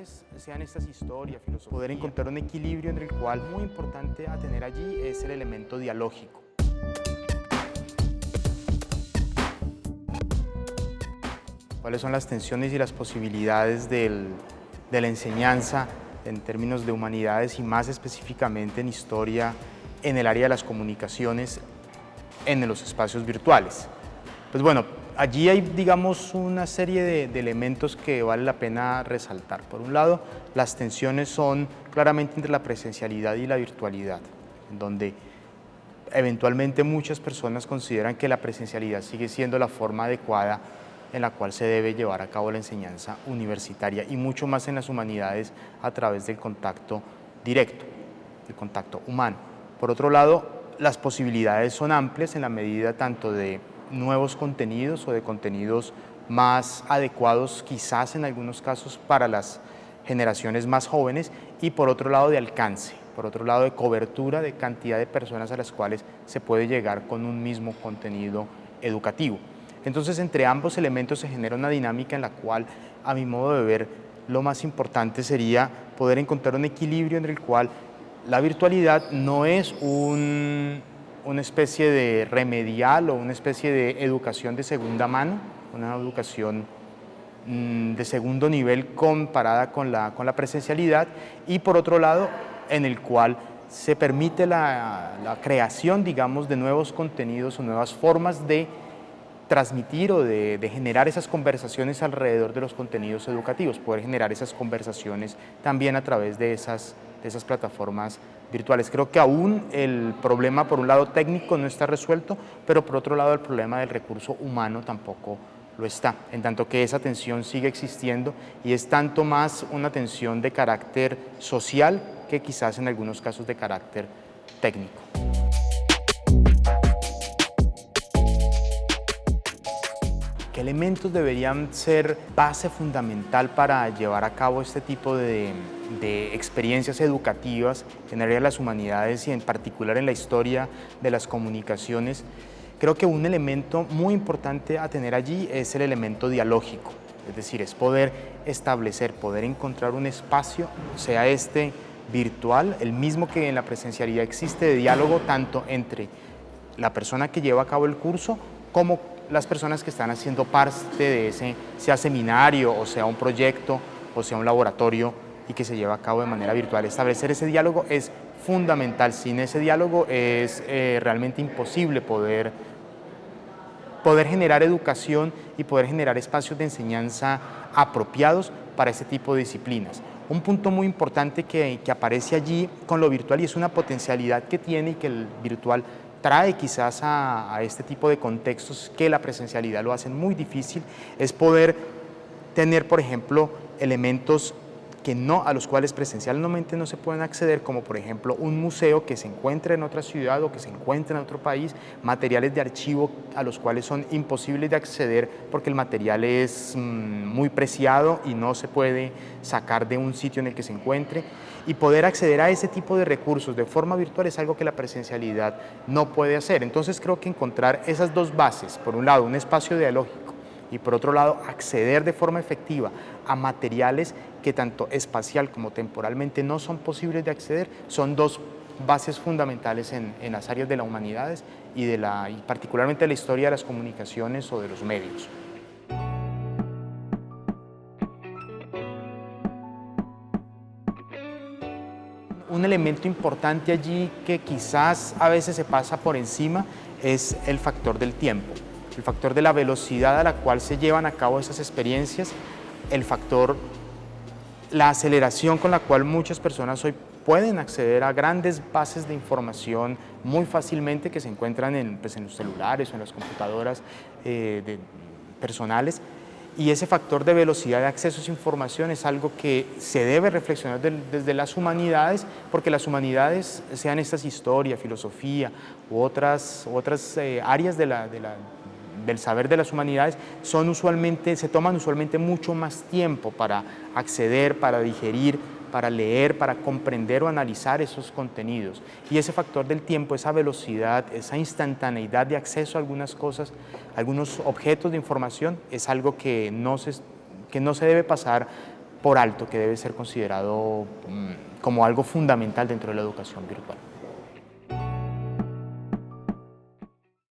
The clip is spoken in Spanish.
virtuales, sean estas historia, filosofía. Poder encontrar un equilibrio en el cual muy importante a tener allí es el elemento dialógico. ¿Cuáles son las tensiones y las posibilidades de la enseñanza en términos de humanidades y más específicamente en historia en el área de las comunicaciones en los espacios virtuales? Pues bueno, allí hay, digamos, una serie de elementos que vale la pena resaltar. Por un lado, las tensiones son claramente entre la presencialidad y la virtualidad, en donde eventualmente muchas personas consideran que la presencialidad sigue siendo la forma adecuada en la cual se debe llevar a cabo la enseñanza universitaria y mucho más en las humanidades a través del contacto directo, el contacto humano. Por otro lado, las posibilidades son amplias en la medida tanto de nuevos contenidos o de contenidos más adecuados quizás en algunos casos para las generaciones más jóvenes y por otro lado de alcance, por otro lado de cobertura de cantidad de personas a las cuales se puede llegar con un mismo contenido educativo. Entonces, entre ambos elementos se genera una dinámica en la cual, a mi modo de ver, lo más importante sería poder encontrar un equilibrio en el cual la virtualidad no es una especie de remedial o una especie de educación de segunda mano, una educación de segundo nivel comparada con la presencialidad, y por otro lado, en el cual se permite la creación, digamos, de nuevos contenidos o nuevas formas de transmitir o de generar esas conversaciones alrededor de los contenidos educativos, poder generar esas conversaciones también a través de esas plataformas virtuales. Creo que aún el problema, por un lado técnico, no está resuelto, pero por otro lado el problema del recurso humano tampoco lo está, en tanto que esa tensión sigue existiendo y es tanto más una tensión de carácter social que quizás en algunos casos de carácter técnico. ¿Qué elementos deberían ser base fundamental para llevar a cabo este tipo de experiencias educativas en el área de las humanidades y en particular en la historia de las comunicaciones? Creo que un elemento muy importante a tener allí es el elemento dialógico, es decir, es poder establecer, poder encontrar un espacio, sea este virtual, el mismo que en la presencialidad existe, de diálogo tanto entre la persona que lleva a cabo el curso como las personas que están haciendo parte de ese, sea seminario o sea un proyecto o sea un laboratorio y que se lleva a cabo de manera virtual. Establecer ese diálogo es fundamental. Sin ese diálogo es realmente imposible poder generar educación y poder generar espacios de enseñanza apropiados para este tipo de disciplinas. Un punto muy importante que aparece allí con lo virtual y es una potencialidad que tiene y que el virtual trae quizás a este tipo de contextos que la presencialidad lo hacen muy difícil, es poder tener, por ejemplo, elementos a los cuales presencialmente no se pueden acceder, como por ejemplo un museo que se encuentra en otra ciudad o que se encuentra en otro país, materiales de archivo a los cuales son imposibles de acceder porque el material es muy preciado y no se puede sacar de un sitio en el que se encuentre, y poder acceder a ese tipo de recursos de forma virtual es algo que la presencialidad no puede hacer. Entonces creo que encontrar esas dos bases, por un lado un espacio dialógico y por otro lado acceder de forma efectiva a materiales que tanto espacial como temporalmente no son posibles de acceder, son dos bases fundamentales en las áreas de las humanidades y particularmente de la historia de las comunicaciones o de los medios. Un elemento importante allí que quizás a veces se pasa por encima es el factor del tiempo, el factor de la velocidad a la cual se llevan a cabo esas experiencias, la aceleración con la cual muchas personas hoy pueden acceder a grandes bases de información muy fácilmente que se encuentran en los celulares o en las computadoras personales. Y ese factor de velocidad de acceso a esa información es algo que se debe reflexionar desde las humanidades, porque las humanidades, sean estas historia, filosofía u otras áreas del saber de las humanidades, se toman usualmente mucho más tiempo para acceder, para digerir, para leer, para comprender o analizar esos contenidos. Y ese factor del tiempo, esa velocidad, esa instantaneidad de acceso a algunas cosas, algunos objetos de información, es algo que no se debe pasar por alto que debe ser considerado como algo fundamental dentro de la educación virtual.